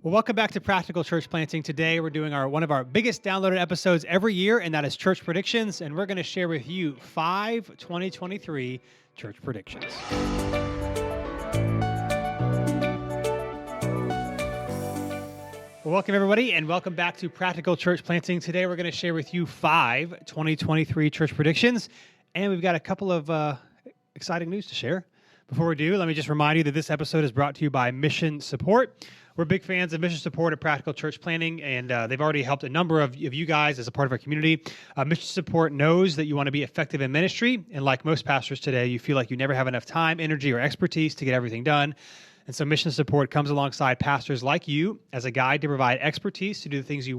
Well, welcome back to Practical Church Planting. Today, we're doing one of our biggest downloaded episodes every year, and that is Church Predictions. And we're going to share with you 5 2023 church predictions. Well, welcome, everybody, and welcome back to Practical Church Planting. Today, we're going to share with you 5 2023 church predictions, and we've got a couple of exciting news to share. Before we do, let me just remind you that this episode is brought to you by Mission Support. We're big fans of Mission Support at Practical Church Planting, and they've already helped a number of you guys as a part of our community. Mission Support knows that you want to be effective in ministry, and like most pastors today, you feel like you never have enough time, energy, or expertise to get everything done. And so Mission Support comes alongside pastors like you as a guide to provide expertise to do the things you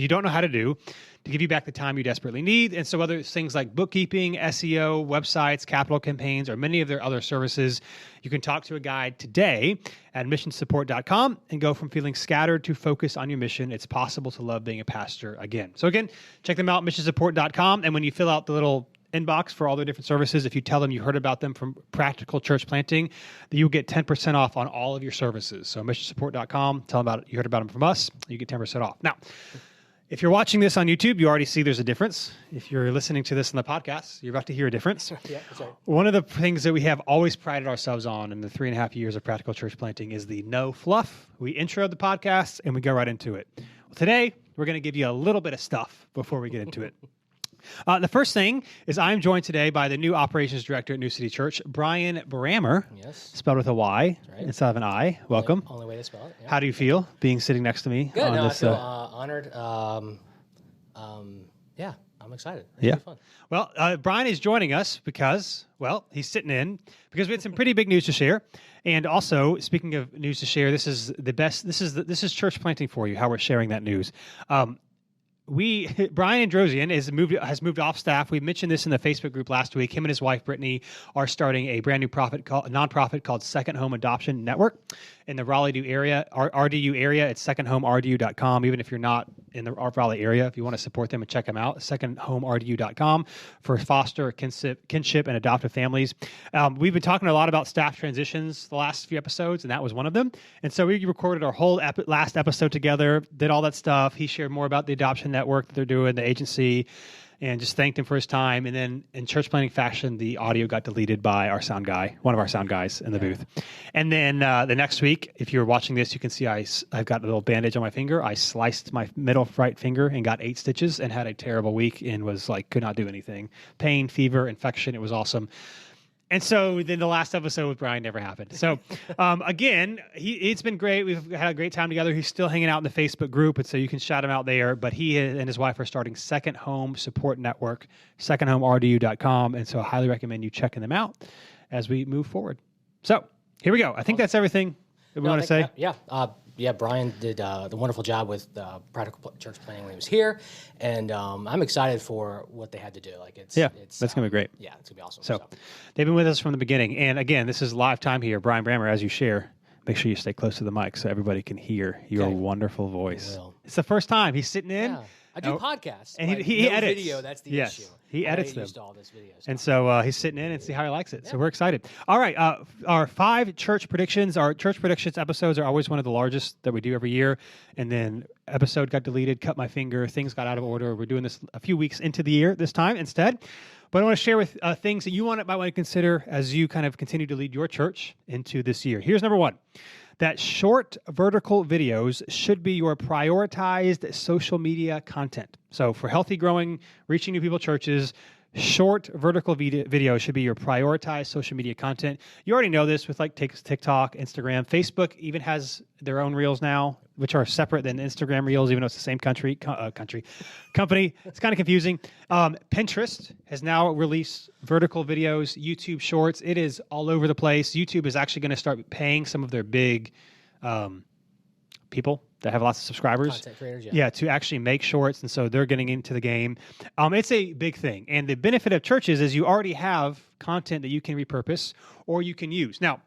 don't know how to do, to give you back the time you desperately need. And so whether it's things like bookkeeping, SEO, websites, capital campaigns, or many of their other services, you can talk to a guide today at missionsupport.com and go from feeling scattered to focus on your mission. It's possible to love being a pastor again. So again, check them out, missionsupport.com. And when you fill out the little inbox for all their different services, if you tell them you heard about them from Practical Church Planting, that you'll get 10% off on all of your services. So missionsupport.com, tell them you heard about them from us, you get 10% off. Now, if you're watching this on YouTube, you already see there's a difference. If you're listening to this on the podcast, you're about to hear a difference. Yeah, that's right. One of the things that we have always prided ourselves on in the 3.5 years of Practical Church Planting is the no fluff. We intro the podcast and we go right into it. Well, today, we're going to give you a little bit of stuff before we get into it. The first thing is I'm joined today by the new operations director at New City Church, Brian Brammer. Yes. Spelled with a Y instead of an I. Welcome. Only way to spell it. Yeah. How do you feel being sitting next to me? Good. On No, this, I feel honored. Yeah, I'm excited. It'll Yeah. be fun. Well, Brian is joining us because, he's sitting in because we had some pretty big news to share. And also, speaking of news to share, this is the best. This is church planting for you. How we're sharing that news. Brian Androsian has moved off staff. We mentioned this in the Facebook group last week. Him and his wife Brittany are starting a brand new nonprofit called Second Home Adoption Network in the Raleigh area, RDU area. It's secondhomerdu.com. Even if you're not in the Raleigh area, if you want to support them and check them out, secondhomerdu.com for foster, kinship, and adoptive families. We've been talking a lot about staff transitions the last few episodes, and that was one of them. And so we recorded our whole last episode together, did all that stuff. He shared more about the adoption network that they're doing, the agency, and just thanked him for his time. And then in church planting fashion, the audio got deleted by our sound guy, one of our sound guys in the booth. And then the next week, if you're watching this, you can see I've got a little bandage on my finger. I sliced my middle right finger and got 8 stitches and had a terrible week and was could not do anything. Pain, fever, infection. It was awesome. And so then the last episode with Brian never happened. So again, it's been great. We've had a great time together. He's still hanging out in the Facebook group, and so you can shout him out there. But he and his wife are starting Second Home Support Network, secondhomerdu.com. And so I highly recommend you checking them out as we move forward. So here we go. I think that's everything that we want to say. Yeah. Brian did the wonderful job with Practical Church Planting when he was here, and I'm excited for what they had to do. It's that's gonna be great. Yeah, it's gonna be awesome. So they've been with us from the beginning, and again, this is live time here. Brian Brammer, as you share, make sure you stay close to the mic so everybody can hear your wonderful voice. It's the first time he's sitting in. Yeah. I do podcasts, and he no edits. Video. That's the issue. He edits them. Used to all this video stuff. And so he's sitting in and see how he likes it. So we're excited. All right, our 5 church predictions. Our church predictions episodes are always one of the largest that we do every year. And then episode got deleted, cut my finger, things got out of order. We're doing this a few weeks into the year this time instead. But I want to share with things that you might want to consider as you kind of continue to lead your church into this year. Here's number 1. That short vertical videos should be your prioritized social media content. So for healthy growing, reaching new people churches, short vertical video should be your prioritized social media content. You already know this with TikTok, Instagram. Facebook even has their own reels now, which are separate than Instagram reels, even though it's the same company. It's kind of confusing. Pinterest has now released vertical videos, YouTube Shorts. It is all over the place. YouTube is actually going to start paying some of their big people that have lots of subscribers. Content creators, yeah, to actually make shorts, and so they're getting into the game. It's a big thing, and the benefit of churches is you already have content that you can repurpose or you can use. Now,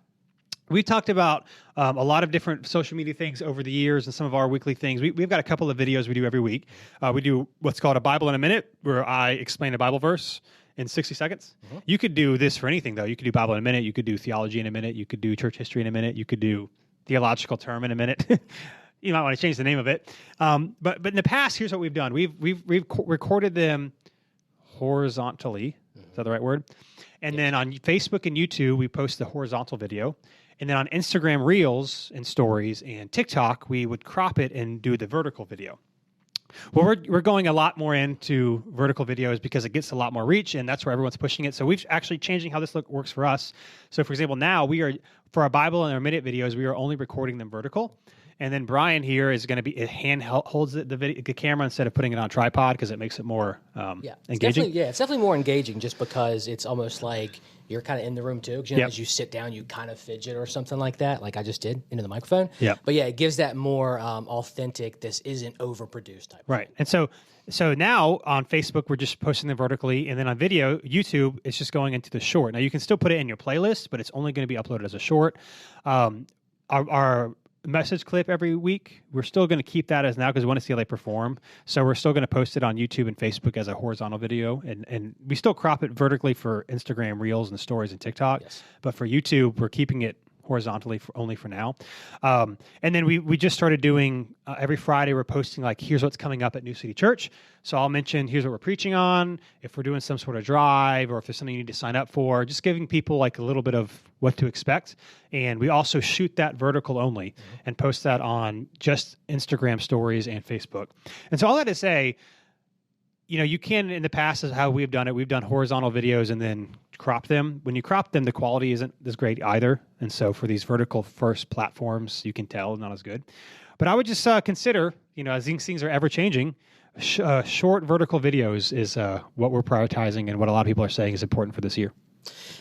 we talked about a lot of different social media things over the years and some of our weekly things. We've got a couple of videos we do every week. We do what's called a Bible in a Minute, where I explain a Bible verse in 60 seconds. Mm-hmm. You could do this for anything, though. You could do Bible in a minute. You could do theology in a minute. You could do church history in a minute. You could do theological term in a minute. you might want to change the name of it. But in the past, here's what we've done. We've recorded them horizontally. Is that the right word? And then on Facebook and YouTube, we post the horizontal video. And then on Instagram Reels and Stories and TikTok, we would crop it and do the vertical video. Well, we're going a lot more into vertical videos because it gets a lot more reach, and that's where everyone's pushing it. So we've actually changing how this works for us. So, for example, now we are, for our Bible and our minute videos, we are only recording them vertical. And then Brian here is going to be holds the camera instead of putting it on a tripod because it makes it more engaging. It's definitely more engaging just because it's almost like you're kind of in the room too. Because as you sit down, you kind of fidget or something like that, like I just did into the microphone. Yeah. But yeah, it gives that more authentic. This isn't overproduced type. Right. And so now on Facebook, we're just posting them vertically, and then on video, YouTube, it's just going into the short. Now you can still put it in your playlist, but it's only going to be uploaded as a short. Our message clip every week, we're still going to keep that as now because we want to see how they perform. So we're still going to post it on YouTube and Facebook as a horizontal video, and we still crop it vertically for Instagram Reels and Stories and TikTok. Yes. But for YouTube, we're keeping it horizontally only for now. And then we just started doing every Friday we're posting like here's what's coming up at New City Church. So I'll mention here's what we're preaching on, if we're doing some sort of drive or if there's something you need to sign up for, just giving people like a little bit of what to expect. And we also shoot that vertical only and post that on just Instagram Stories and Facebook. And so all that to say, you can, in the past, is how we've done it. We've done horizontal videos and then crop them. When you crop them, the quality isn't as great either. And so for these vertical first platforms, you can tell not as good. But I would just consider, as these things are ever changing, short vertical videos is what we're prioritizing and what a lot of people are saying is important for this year.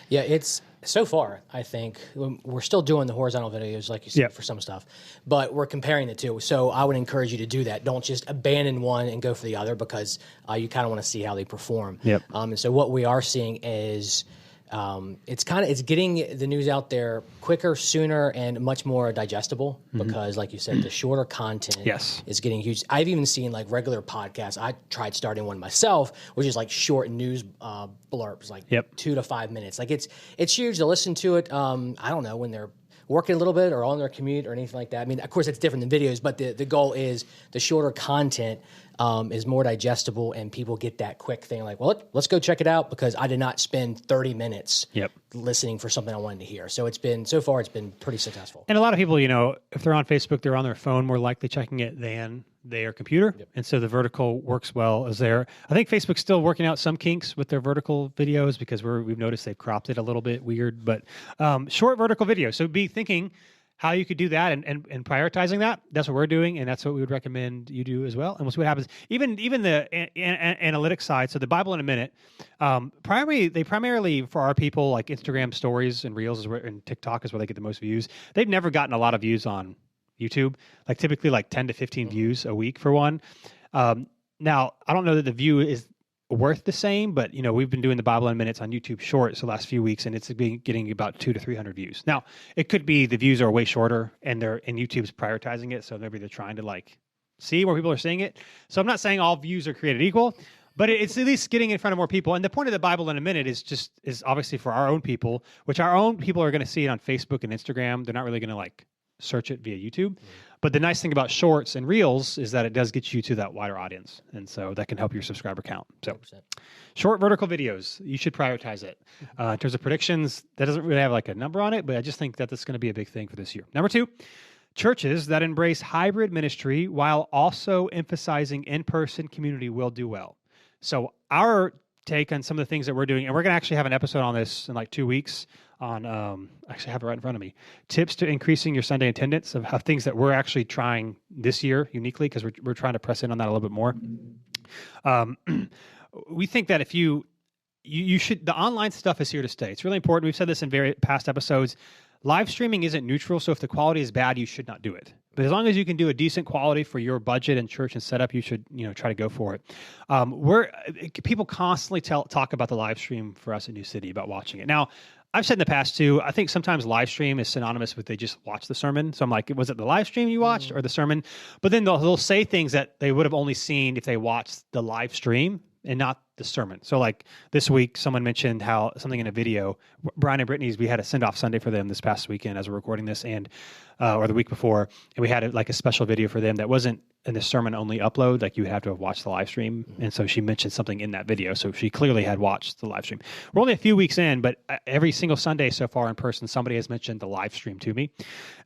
Yeah, it's so far, I think, we're still doing the horizontal videos, like you said, for some stuff, but we're comparing the two. So I would encourage you to do that. Don't just abandon one and go for the other because you kind of want to see how they perform. Yep. And so what we are seeing is it's getting the news out there quicker, sooner, and much more digestible because, like you said, the shorter content is getting huge. I've even seen like regular podcasts. I tried starting one myself, which is like short news blurbs, like 2 to 5 minutes. Like it's huge to listen to it. I don't know when they're working a little bit or on their commute or anything like that. I mean, of course, it's different than videos, but the goal is the shorter content is more digestible and people get that quick thing like, well, let's go check it out because I did not spend 30 minutes listening for something I wanted to hear. So so far it's been pretty successful. And a lot of people, if they're on Facebook, they're on their phone more likely checking it than their computer. Yep. And so the vertical works well as there. I think Facebook's still working out some kinks with their vertical videos because we've noticed they've cropped it a little bit weird, but short vertical video. So be thinking how you could do that and prioritizing that. That's what we're doing, and that's what we would recommend you do as well. And we'll see what happens. Even the analytics side, so the Bible in a Minute, primarily for our people, like Instagram Stories and Reels and TikTok is where they get the most views. They've never gotten a lot of views on YouTube, like typically like 10 to 15 views a week for one. Now, I don't know that the view is worth the same, but we've been doing the Bible in Minutes on YouTube Shorts the last few weeks, and it's been getting about 200 to 300 views. Now, it could be the views are way shorter, and YouTube's prioritizing it, so maybe they're trying to like see where people are seeing it. So I'm not saying all views are created equal, but it's at least getting in front of more people. And the point of the Bible in a Minute is obviously for our own people, which our own people are going to see it on Facebook and Instagram. They're not really going to like search it via YouTube. But the nice thing about Shorts and Reels is that it does get you to that wider audience. And so that can help your subscriber count. So 100%. Short vertical videos, you should prioritize it. In terms of predictions, that doesn't really have like a number on it, but I just think that that's going to be a big thing for this year. Number 2, churches that embrace hybrid ministry while also emphasizing in-person community will do well. So our take on some of the things that we're doing, and we're going to actually have an episode on this in like 2 weeks on, actually have it right in front of me, tips to increasing your Sunday attendance of how things that we're actually trying this year uniquely, because we're trying to press in on that a little bit more. We think that if you should, the online stuff is here to stay. It's really important. We've said this in very past episodes. Live streaming isn't neutral, so if the quality is bad, you should not do it. But as long as you can do a decent quality for your budget and church and setup, you should try to go for it. People constantly talk about the live stream for us at New City, about watching it. Now, I've said in the past too, I think sometimes live stream is synonymous with they just watch the sermon. So I'm like, was it the live stream you watched or the sermon? But then they'll say things that they would have only seen if they watched the live stream and not the sermon. So like this week, someone mentioned how something in a video, Brian and Brittany's, we had a send-off Sunday for them this past weekend as we're recording this, and or the week before, and we had like a special video for them that wasn't in the sermon only upload, like you would have to have watched the live stream. And so she mentioned something in that video. So she clearly had watched the live stream. We're only a few weeks in, but every single Sunday so far in person, somebody has mentioned the live stream to me.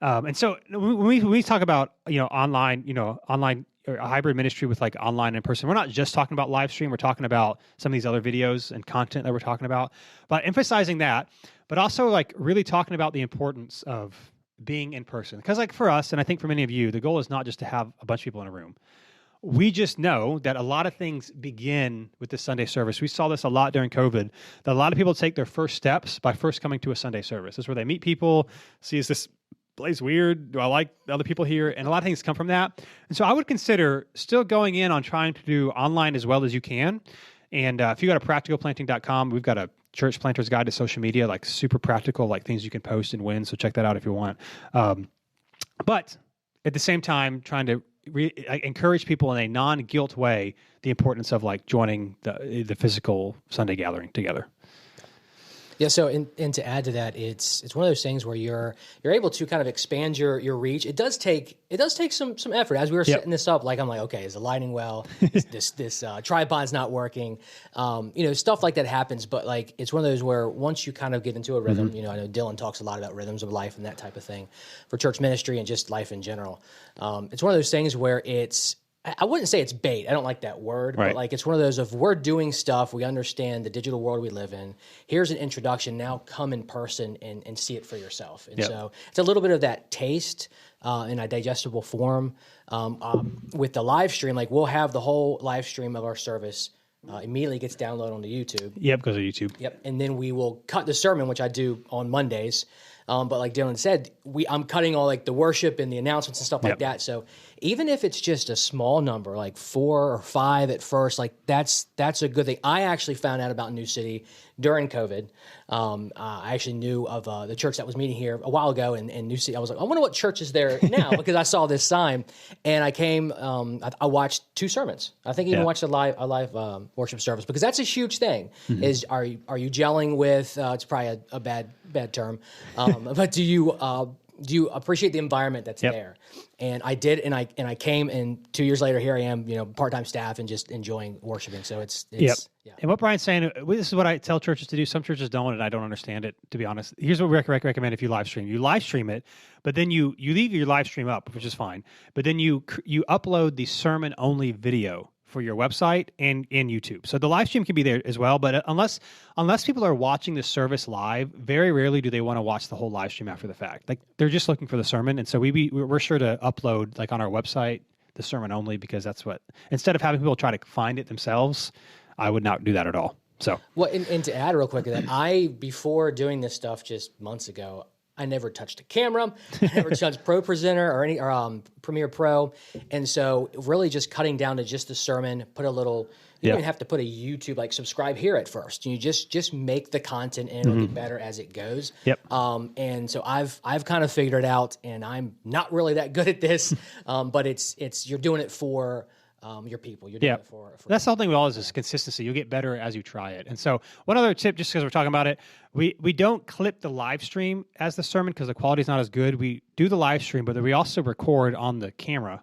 And so when we talk about, online or a hybrid ministry with like online and in person, we're not just talking about live stream. We're talking about some of these other videos and content that we're talking about, but emphasizing that, but also like really talking about the importance of being in person. Because like for us, and I think for many of you, the goal is not just to have a bunch of people in a room. We just know that a lot of things begin with the Sunday service. We saw this a lot during COVID, that a lot of people take their first steps by first coming to a Sunday service. This is where they meet people, see, is this place weird? Do I like the other people here? And a lot of things come from that. And so I would consider still going in on trying to do online as well as you can. And if you go to practicalplanting.com, we've got a church planter's guide to social media, like super practical, like things you can post and win. So check that out if you want. But at the same time, trying to encourage people in a non-guilt way, the importance of like joining the physical Sunday gathering together. Yeah. So, and to add to that, it's one of those things where you're able to kind of expand your reach. It does take some effort. As we were setting this up, like I'm like, okay, is the lighting well? this tripod's not working. Stuff like that happens. But like, it's one of those where once you kind of get into a rhythm, I know Dylan talks a lot about rhythms of life and that type of thing for church ministry and just life in general. It's one of those things where I wouldn't say it's bait. I don't like that word, right. But like it's one of those of we're doing stuff. We understand the digital world we live in. Here's an introduction. Now come in person and see it for yourself. And so it's a little bit of that taste in a digestible form. With the live stream, like we'll have the whole live stream of our service immediately gets downloaded onto YouTube. Yep, goes to YouTube. Yep, and then we will cut the sermon, which I do on Mondays. But like Dylan said, I'm cutting all like the worship and the announcements and stuff like that. So even if it's just a small number, like 4 or 5 at first, like that's a good thing. I actually found out about New City during COVID. I actually knew of the church that was meeting here a while ago in New City. I was like, I wonder what church is there now because I saw this sign, and I came. I watched 2 sermons. I think even watched a live worship service because that's a huge thing. Mm-hmm. Is are you gelling with? It's probably a bad term, but do you appreciate the environment that's there? And I did, and I came, and 2 years later, here I am, part-time staff and just enjoying worshiping. So it's Yeah. And what Brian's saying, this is what I tell churches to do. Some churches don't, and I don't understand it, to be honest. Here's what we recommend if you live stream. You live stream it, but then you leave your live stream up, which is fine. But then you upload the sermon-only video for your website and YouTube. So the live stream can be there as well, but unless people are watching the service live, very rarely do they want to watch the whole live stream after the fact. Like they're just looking for the sermon, and so we're sure to upload like on our website the sermon only because that's what, instead of having people try to find it themselves, I would not do that at all. So well, and to add real quick to that, before doing this stuff just months ago, I never touched a camera. I never touched ProPresenter or Premiere Pro. And so really just cutting down to just the sermon, put a little, you don't even have to put a YouTube, like subscribe here at first. You just make the content and it'll get better as it goes. Yep. And so I've kind of figured it out, and I'm not really that good at this, but it's you're doing it for your people. You're doing it for that's the whole thing with all this is consistency. You'll get better as you try it. And so one other tip, just because we're talking about it, we don't clip the live stream as the sermon because the quality is not as good. We do the live stream, but then we also record on the camera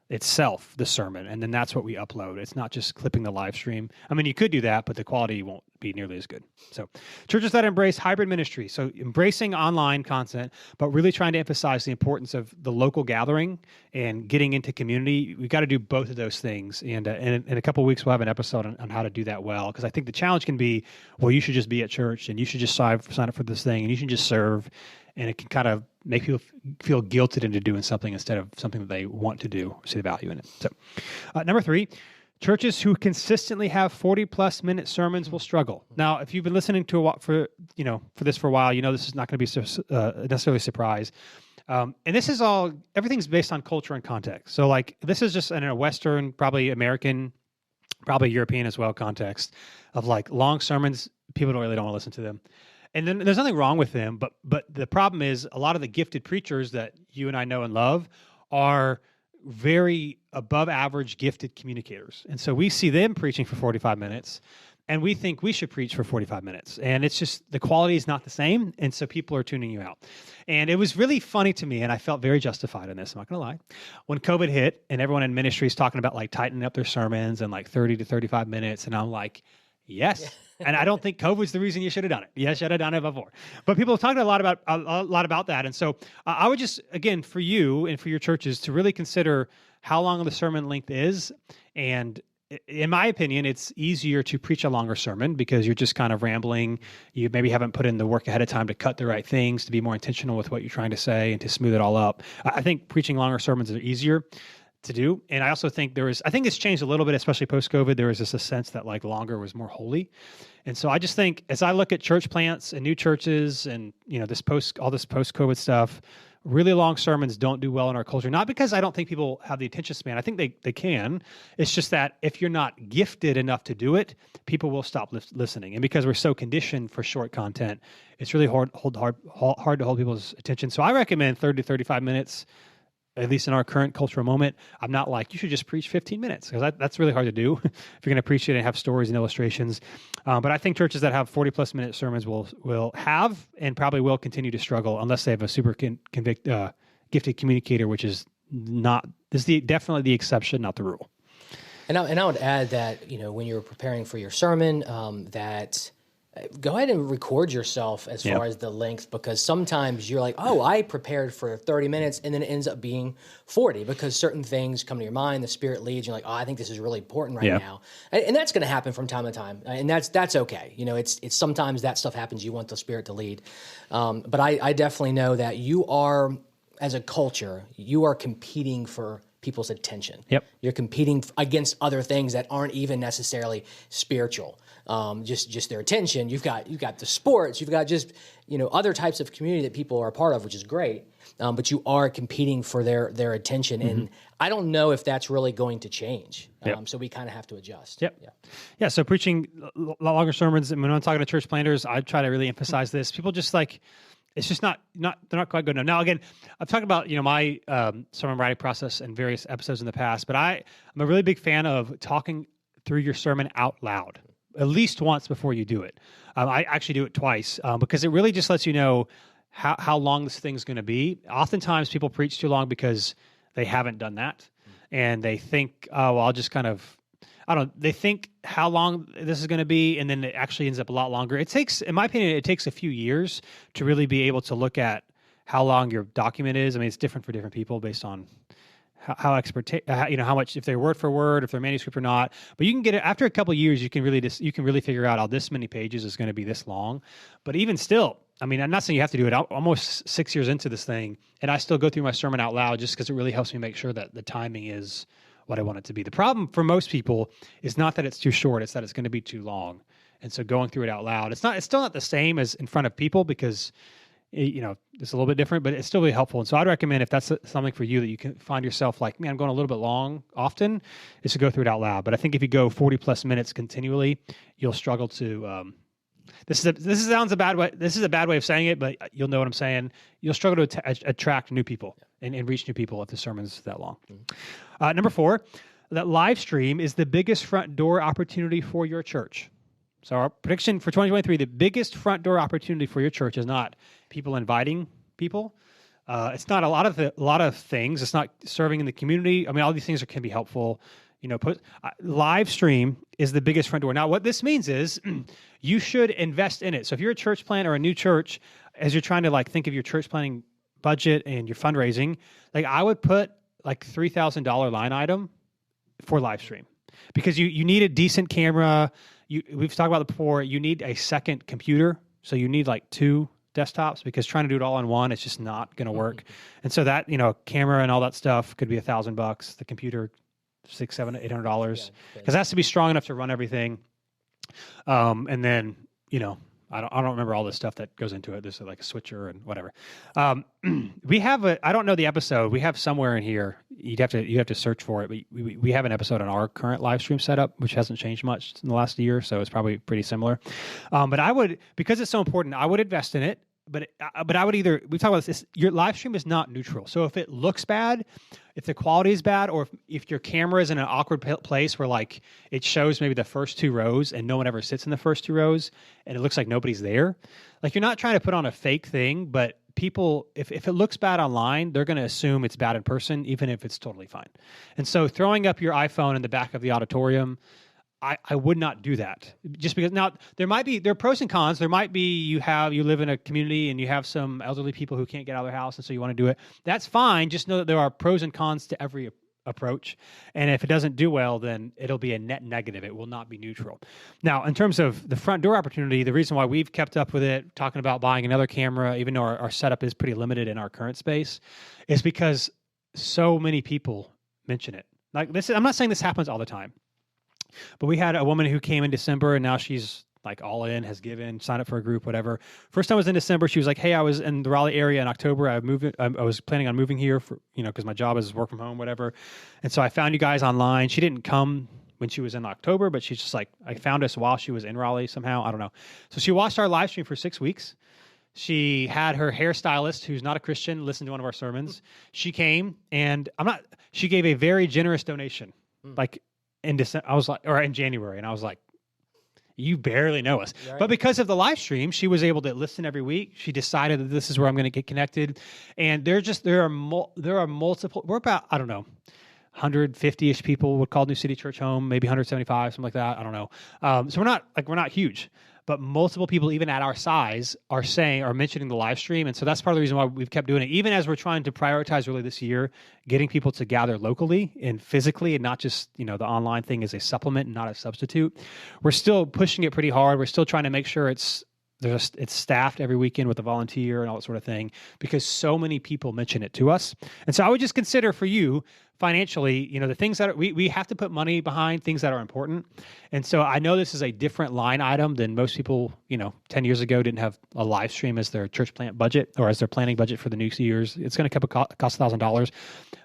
itself the sermon, and then that's what we upload. It's not just clipping the live stream. I mean, you could do that, but the quality won't be nearly as good. So churches that embrace hybrid ministry, so embracing online content, but really trying to emphasize the importance of the local gathering and getting into community. We've got to do both of those things. And in a couple of weeks, we'll have an episode on how to do that well, because I think the challenge can be, well, you should just be at church, and you should just sign up for this thing, and you should just serve. And it can kind of make people feel guilted into doing something instead of something that they want to do, see the value in it. So, number 3, churches who consistently have 40-plus minute sermons will struggle. Now, if you've been listening to for this for a while, this is not going to be necessarily a surprise. And this is everything's based on culture and context. So, like, this is just in a Western, probably American, probably European as well context of like long sermons. People don't want to listen to them. And then there's nothing wrong with them, but the problem is a lot of the gifted preachers that you and I know and love are very above average gifted communicators. And so we see them preaching for 45 minutes, and we think we should preach for 45 minutes. And it's just, the quality is not the same. And so people are tuning you out. And it was really funny to me, and I felt very justified in this, I'm not going to lie. When COVID hit and everyone in ministry is talking about like tightening up their sermons and like 30 to 35 minutes, and I'm like, yes. And I don't think COVID's the reason you should have done it. Yes, you should have done it before. But people have talked a lot about that. And so I would just, again, for you and for your churches to really consider how long the sermon length is. And in my opinion, it's easier to preach a longer sermon because you're just kind of rambling. You maybe haven't put in the work ahead of time to cut the right things, to be more intentional with what you're trying to say and to smooth it all up. I think preaching longer sermons are easier to do. And I also think I think it's changed a little bit, especially post-COVID. There was just a sense that like longer was more holy. And so I just think as I look at church plants and new churches and, all this post-COVID stuff, really long sermons don't do well in our culture. Not because I don't think people have the attention span. I think they can. It's just that if you're not gifted enough to do it, people will stop listening. And because we're so conditioned for short content, it's really hard to hold people's attention. So I recommend 30 to 35 minutes, at least in our current cultural moment. I'm not like, you should just preach 15 minutes, because that's really hard to do if you're going to preach it and have stories and illustrations. But I think churches that have 40-plus minute sermons will have and probably will continue to struggle unless they have a super gifted communicator, which is definitely the exception, not the rule. And I would add that, when you're preparing for your sermon, that go ahead and record yourself as far as the length, because sometimes you're like, oh, I prepared for 30 minutes, and then it ends up being 40 because certain things come to your mind, the Spirit leads, you're like, oh, I think this is really important right now. And that's going to happen from time to time, and that's okay. It's sometimes that stuff happens, you want the Spirit to lead. But I definitely know that you are, as a culture, you are competing for people's attention. You're competing against other things that aren't even necessarily spiritual. Just their attention. You've got the sports. You've got just other types of community that people are a part of, which is great. But you are competing for their attention, and I don't know if that's really going to change. So we kind of have to adjust. So preaching longer sermons. And when I'm talking to church planters, I try to really emphasize this. People just like, it's just not they're not quite good enough. Now, again, I've talked about my sermon writing process in various episodes in the past, but I'm a really big fan of talking through your sermon out loud at least once before you do it. I actually do it twice because it really just lets you know how long this thing's going to be. Oftentimes, people preach too long because they haven't done that, and they think, oh, well, I'll just kind of. They think how long this is going to be, and then it actually ends up a lot longer. It takes, in my opinion, it takes a few years to really be able to look at how long your document is. I mean, it's different for different people based on how much, if they're word for word, if they're manuscript or not. But you can get it after a couple of years. You can really figure out, this many pages is going to be this long. But even still, I mean, I'm not saying you have to do it. I'm almost 6 years into this thing, and I still go through my sermon out loud just because it really helps me make sure that the timing is what I want it to be. The problem for most people is not that it's too short, it's that it's going to be too long. And so going through it out loud, it's still not the same as in front of people because, it's a little bit different, but it's still really helpful. And so I'd recommend, if that's something for you that you can find yourself like, man, I'm going a little bit long often, is to go through it out loud. But I think if you go 40 plus minutes continually, you'll struggle to, this sounds a bad way. This is a bad way of saying it, but you'll know what I'm saying. You'll struggle to attract new people and reach new people if the sermon's that long. Number 4, that live stream is the biggest front door opportunity for your church. So our prediction for 2023, the biggest front door opportunity for your church is not people inviting people. It's not a lot of things. It's not serving in the community. I mean, all these things can be helpful. Live stream is the biggest front door. Now, what this means is you should invest in it. So if you're a church plant or a new church, as you're trying to think of your church planning budget and your fundraising, I would put $3,000 line item for live stream, because you need a decent camera. We've talked about it before. You need a second computer, so you need 2 desktops, because trying to do it all in one, it's just not going to work. And so that camera and all that stuff could be $1,000. The computer, $600, $700, $800, because it has to be strong enough to run everything. And then I don't remember all the stuff that goes into it. There's a switcher and whatever. We have I don't know the episode. We have somewhere in here. You have to search for it. But we have an episode on our current live stream setup, which hasn't changed much in the last year, so it's probably pretty similar. But because it's so important, I would invest in it. but I would either, we talk about this, your live stream is not neutral. So if it looks bad, if the quality is bad, or if your camera is in an awkward place where like it shows maybe the first 2 rows and no one ever sits in the first 2 rows and it looks like nobody's there, like you're not trying to put on a fake thing, but people, if it looks bad online, they're going to assume it's bad in person, even if it's totally fine. And so throwing up your iPhone in the back of the auditorium, I would not do that, just because now there are pros and cons. There might be you live in a community and you have some elderly people who can't get out of their house, and so you want to do it. That's fine. Just know that there are pros and cons to every approach. And if it doesn't do well, then it'll be a net negative. It will not be neutral. Now, in terms of the front door opportunity, the reason why we've kept up with it, talking about buying another camera, even though our setup is pretty limited in our current space, is because so many people mention it. Like this, I'm not saying this happens all the time. But we had a woman who came in December, and now she's like all in, has given, signed up for a group, whatever. First time was in December. She was like, hey, I was in the Raleigh area in October. I was planning on moving here for, because my job is work from home, whatever. And so I found you guys online. She didn't come when she was in October, but she's just like, I found us while she was in Raleigh somehow. I don't know. So she watched our live stream for 6 weeks. She had her hairstylist, who's not a Christian, listen to one of our sermons. She came, and she gave a very generous donation. Like, in December, I was like, or in January, and I was like, you barely know us. Right. But because of the live stream, she was able to listen every week. She decided that this is where I'm going to get connected. And there are multiple, we're about, I don't know, 150-ish people would call New City Church home, maybe 175, something like that. I don't know. So we're not huge. But multiple people, even at our size, are mentioning the live stream. And so that's part of the reason why we've kept doing it. Even as we're trying to prioritize really this year, getting people to gather locally and physically, and not just, the online thing is a supplement and not a substitute. We're still pushing it pretty hard. We're still trying to make sure it's staffed every weekend with a volunteer and all that sort of thing, because so many people mention it to us. And so I would just consider for you financially, the things that we have to put money behind, things that are important. And so I know this is a different line item than most people, 10 years ago didn't have a live stream as their church plant budget or as their planning budget for the next years. It's going to cost $1,000.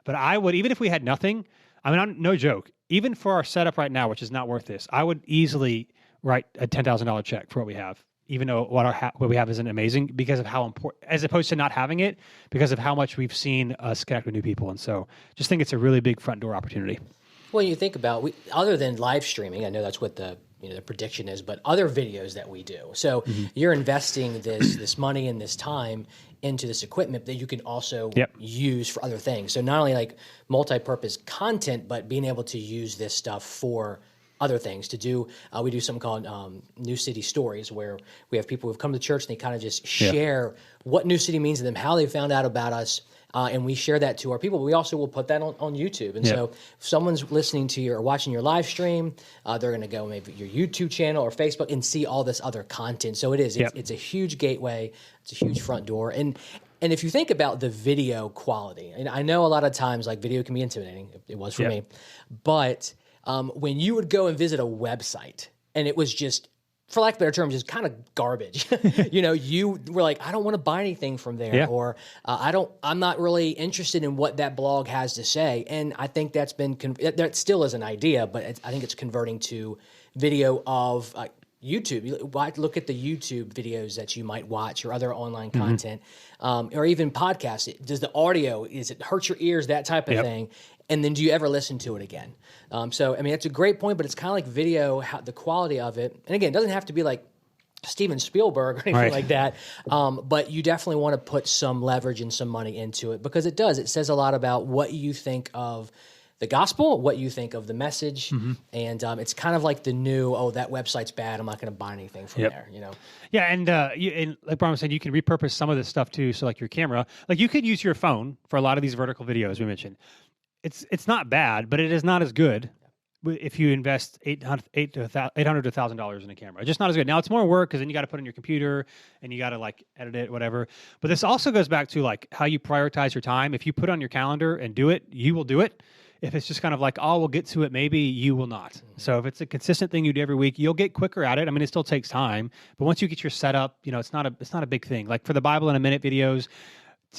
But I would, even if we had nothing, no joke, even for our setup right now, which is not worth this, I would easily write a $10,000 check for what we have, even though what we have isn't amazing, because of how important, as opposed to not having it, because of how much we've seen us connect with new people. And so just think it's a really big front door opportunity. Well, you think about, other than live streaming, I know that's what the prediction is, but other videos that we do. So you're investing this money and this time into this equipment that you can also use for other things. So not only like multi-purpose content, but being able to use this stuff for other things to do. We do something called New City Stories, where we have people who've come to church and they kind of just share what New City means to them, how they found out about us, and we share that to our people. But we also will put that on YouTube. And so if someone's listening to you or watching your live stream, they're going to go maybe your YouTube channel or Facebook and see all this other content. So it's a huge gateway. It's a huge front door. And if you think about the video quality, and I know a lot of times like video can be intimidating. It was for me. But when you would go and visit a website and it was just, for lack of a better term, just kind of garbage, you were like, I don't want to buy anything from there, or I'm not really interested in what that blog has to say. And I think that's been, that still is an idea, but I think it's converting to video of YouTube. Look at the YouTube videos that you might watch or other online content, or even podcasts. Does the audio, is it hurt your ears, that type of thing? And then do you ever listen to it again? So, that's a great point, but it's kind of like video, the quality of it. And again, it doesn't have to be like Steven Spielberg or anything like that, but you definitely want to put some leverage and some money into it, because it says a lot about what you think of the gospel, what you think of the message, and it's kind of like the new, that website's bad, I'm not going to buy anything from there, Yeah, and like Brian was saying, you can repurpose some of this stuff too. So like your camera, like you could use your phone for a lot of these vertical videos we mentioned. It's not bad, but it is not as good if you invest $800 to $1,000 in a camera. It's just not as good. Now it's more work, because then you got to put it in your computer and you got to like edit it, whatever. But this also goes back to like how you prioritize your time. If you put on your calendar and do it, you will do it. If it's just kind of like, we'll get to it, maybe, you will not. So if it's a consistent thing you do every week, you'll get quicker at it. It still takes time, but once you get your setup, it's not a big thing. Like for the Bible in a Minute videos,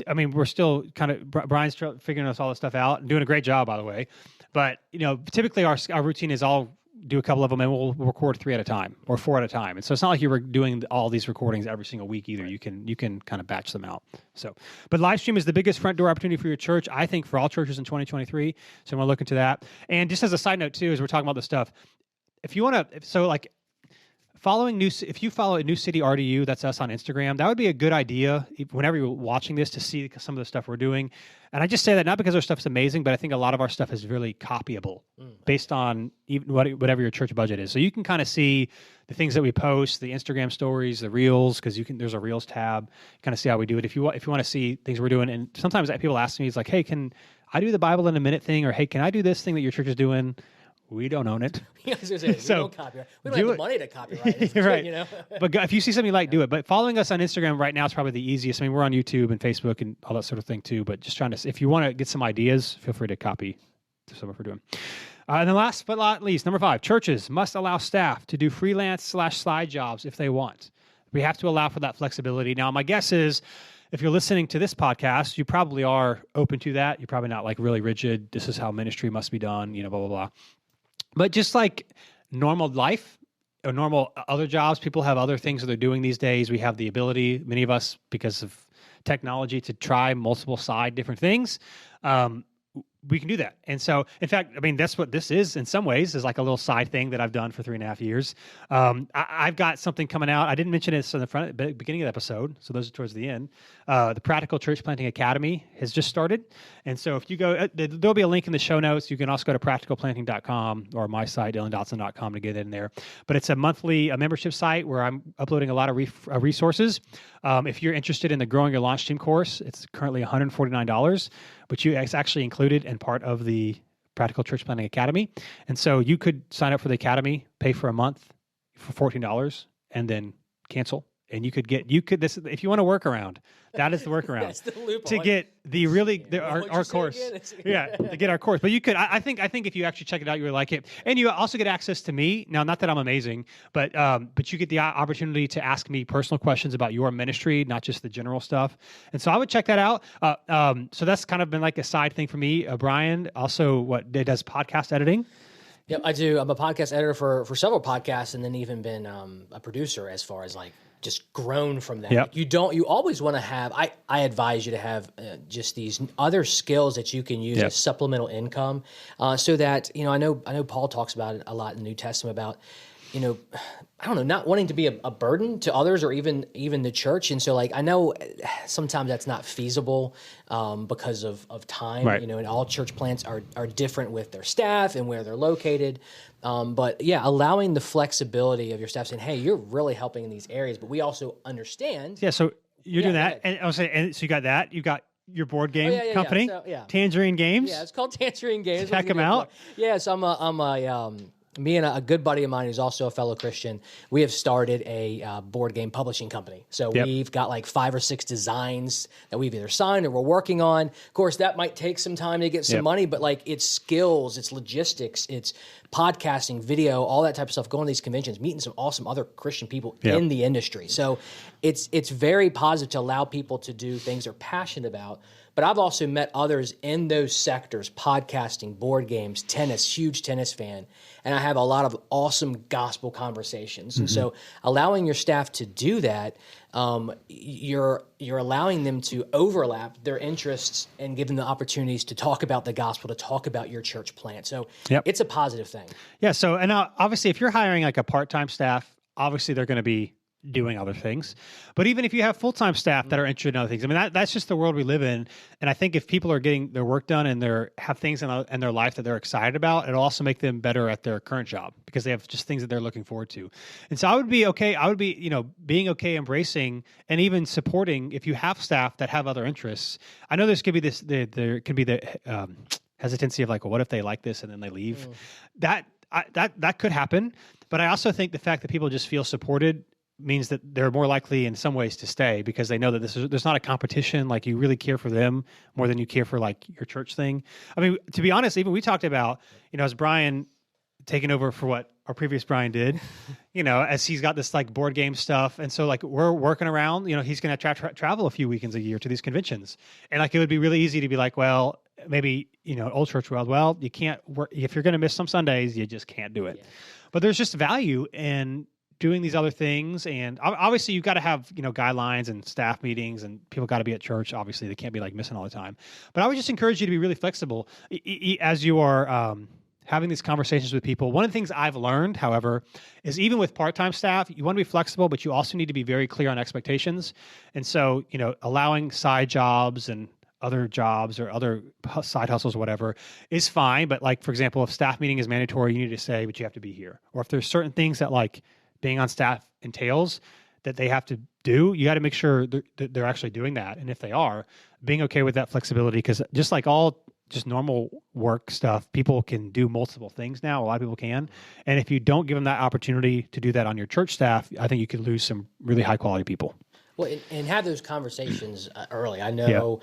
we're still kind of, Brian's figuring us all this stuff out and doing a great job, by the way. But, typically our routine is I'll do a couple of them, and we'll record 3 at a time or 4 at a time. And so it's not like you were doing all these recordings every single week either. You can kind of batch them out. So, but live stream is the biggest front door opportunity for your church, I think, for all churches in 2023. So I'm going to look into that. And just as a side note too, as we're talking about this stuff, if you want to, so like if you follow New City RDU, that's us on Instagram, that would be a good idea whenever you're watching this to see some of the stuff we're doing. And I just say that not because our stuff's amazing, but I think a lot of our stuff is really copyable based on even whatever your church budget is. So you can kind of see the things that we post, the Instagram stories, the reels, because there's a reels tab, kind of see how we do it. If you want to see things we're doing, and sometimes people ask me, it's like, hey, can I do the Bible in a minute thing? Or hey, can I do this thing that your church is doing? We don't own it. We don't copyright. We don't have the money to copyright it. Right. You know? But if you see something you like, do it. But following us on Instagram right now is probably the easiest. I mean, we're on YouTube and Facebook and all that sort of thing too. But just trying to, if you want to get some ideas, feel free to copy some of what we're doing. And then last but not least, number 5, churches must allow staff to do freelance/side jobs if they want. We have to allow for that flexibility. Now, my guess is, if you're listening to this podcast, you probably are open to that. You're probably not like really rigid. This is how ministry must be done, blah, blah, blah. But just like normal life or normal other jobs, people have other things that they're doing these days. We have the ability, many of us, because of technology, to try multiple different things. We can do that. And so, in fact, I mean, that's what this is in some ways, is like a little side thing that I've done for 3.5 years. I've got something coming out. I didn't mention it in the beginning of the episode, so those are towards the end. The Practical Church Planting Academy has just started. And so if you go, there'll be a link in the show notes. You can also go to practicalplanting.com or my site, DylanDotson.com, to get in there. But it's a monthly membership site where I'm uploading a lot of resources. If you're interested in the Growing Your Launch Team course, it's currently $149, but it's actually included and part of the Practical Church Planting Academy. And so you could sign up for the Academy, pay for a month for $14, and then cancel. And you could this, if you want to work around, that is the workaround. That's the loophole. To get our course. To get our course. But you could, I think if you actually check it out, you would like it. And you also get access to me. Now, not that I'm amazing, but you get the opportunity to ask me personal questions about your ministry, not just the general stuff. And so I would check that out. So that's kind of been like a side thing for me. Brian also does podcast editing. Yep, I do. I'm a podcast editor for several podcasts, and then even been a producer as far as like just grown from that. Yep. You always want to have, I advise you to have just these other skills that you can use as supplemental income, so that, I know Paul talks about it a lot in the New Testament about, I don't know, not wanting to be a burden to others or even the church. And so, like, I know sometimes that's not feasible because of time, right. And all church plants are different with their staff and where they're located. But yeah, allowing the flexibility of your staff, saying, hey, you're really helping in these areas, but we also understand. Yeah, so you're doing that. And I was saying, and so you got that. You got your board game company, Tangerine Games. Yeah, it's called Tangerine Games. Check them out. Yeah, so me and a good buddy of mine who's also a fellow Christian, we have started a board game publishing company. So we've got like 5 or 6 designs that we've either signed or we're working on. Of course, that might take some time to get some money, but like it's skills, it's logistics, it's podcasting, video, all that type of stuff, going to these conventions, meeting some awesome other Christian people in the industry. So it's very positive to allow people to do things they're passionate about. But I've also met others in those sectors, podcasting, board games, tennis, huge tennis fan, and I have a lot of awesome gospel conversations. Mm-hmm. And so allowing your staff to do that, you're allowing them to overlap their interests and give them the opportunities to talk about the gospel, to talk about your church plant. So it's a positive thing. Yeah, so, and obviously if you're hiring like a part-time staff, obviously they're going to be doing other things. But even if you have full-time staff that are interested in other things, I mean, that's just the world we live in. And I think if people are getting their work done and they have things in their life that they're excited about, it'll also make them better at their current job because they have just things that they're looking forward to. And so I would be okay. Being okay, embracing and even supporting if you have staff that have other interests. I know there could be the hesitancy of like, well, what if they like this and then they leave? That could happen. But I also think the fact that people just feel supported means that they're more likely in some ways to stay because they know that there's not a competition. Like you really care for them more than you care for like your church thing. I mean, to be honest, even we talked about, as Brian taking over for what our previous Brian did, as he's got this like board game stuff. And so like we're working around, he's going to travel a few weekends a year to these conventions. And like, it would be really easy to be like, well, maybe, old church world, well, you can't work. If you're going to miss some Sundays, you just can't do it. Yeah. But there's just value in doing these other things. And obviously you've got to have, guidelines and staff meetings, and people got to be at church. Obviously they can't be like missing all the time, but I would just encourage you to be really flexible as you are, having these conversations with people. One of the things I've learned, however, is even with part-time staff, you want to be flexible, but you also need to be very clear on expectations. And so, allowing side jobs and other jobs or other side hustles or whatever is fine. But like, for example, if staff meeting is mandatory, you need to say, but you have to be here. Or if there's certain things that like being on staff entails that they have to do, you got to make sure they're actually doing that. And if they are, being okay with that flexibility, because just like all just normal work stuff, people can do multiple things now. A lot of people can. And if you don't give them that opportunity to do that on your church staff, I think you could lose some really high quality people. Well, and have those conversations early. I know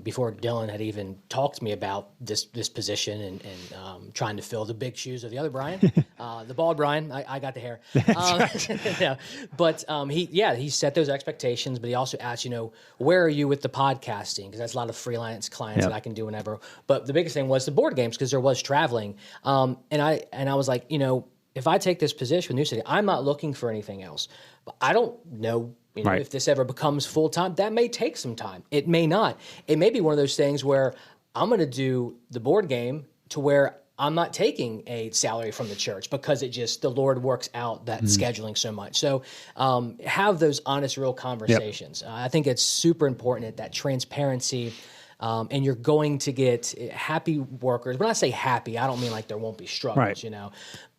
before Dylan had even talked to me about this position and trying to fill the big shoes of the other Brian, the bald Brian. I got the hair. Yeah. But he set those expectations, but he also asked, where are you with the podcasting? Because that's a lot of freelance clients that I can do whenever. But the biggest thing was the board games, because there was traveling. And I was like, if I take this position with New City, I'm not looking for anything else. But I don't know. If this ever becomes full-time, that may take some time. It may not. It may be one of those things where I'm going to do the board game to where I'm not taking a salary from the church, because the Lord works out that scheduling so much. So have those honest, real conversations. Yep. I think it's super important, that transparency. And you're going to get happy workers. When I say happy, I don't mean like there won't be struggles,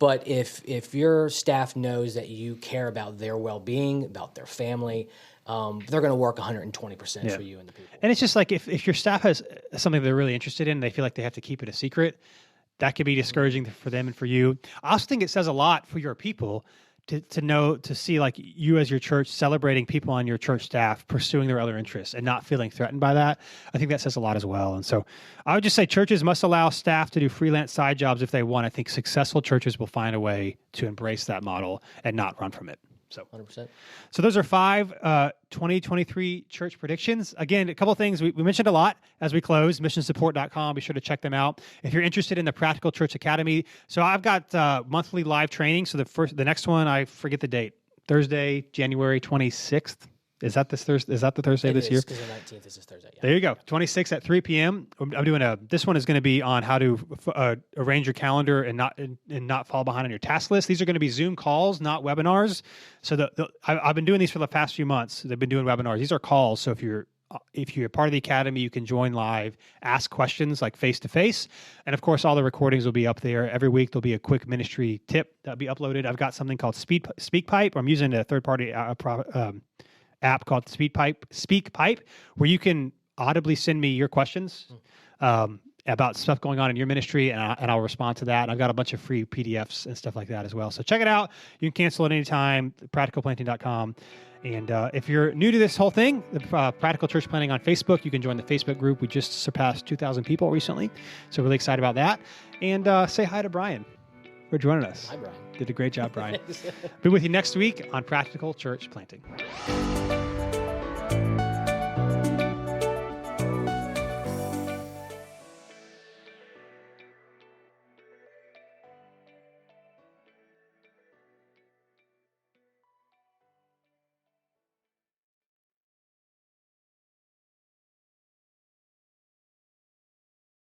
But if your staff knows that you care about their well-being, about their family, they're going to work 120% for you and the people. And it's just like if your staff has something they're really interested in, they feel like they have to keep it a secret, that could be discouraging for them and for you. I also think it says a lot for your people to see like you as your church celebrating people on your church staff pursuing their other interests and not feeling threatened by that. I think that says a lot as well. And so I would just say churches must allow staff to do freelance side jobs if they want. I think successful churches will find a way to embrace that model and not run from it. So 100%. So those are 5 2023 church predictions. Again, a couple of things we mentioned a lot as we close. Missionsupport.com. Be sure to check them out if you're interested in the Practical Church Academy. So I've got monthly live training. So the next one, I forget the date. Thursday, January 26th. Is that this Thursday? Is that the Thursday this year? Because the 19th is this Thursday. Yeah. There you go. 26 at 3 p.m. I'm doing this one is going to be on how to arrange your calendar and not fall behind on your task list. These are going to be Zoom calls, not webinars. So I've been doing these for the past few months. They've been doing webinars. These are calls. So if you're part of the academy, you can join live, ask questions like face to face. And of course, all the recordings will be up there. Every week, there'll be a quick ministry tip that'll be uploaded. I've got something called SpeakPipe. I'm using a third-party app called SpeakPipe, where you can audibly send me your questions about stuff going on in your ministry, and I'll respond to that. And I've got a bunch of free PDFs and stuff like that as well. So check it out. You can cancel at any time, practicalplanting.com. And if you're new to this whole thing, the Practical Church Planting on Facebook, you can join the Facebook group. We just surpassed 2,000 people recently, so really excited about that. And say hi to Brian for joining us. Hi, Brian. Did a great job, Brian. Be with you next week on Practical Church Planting.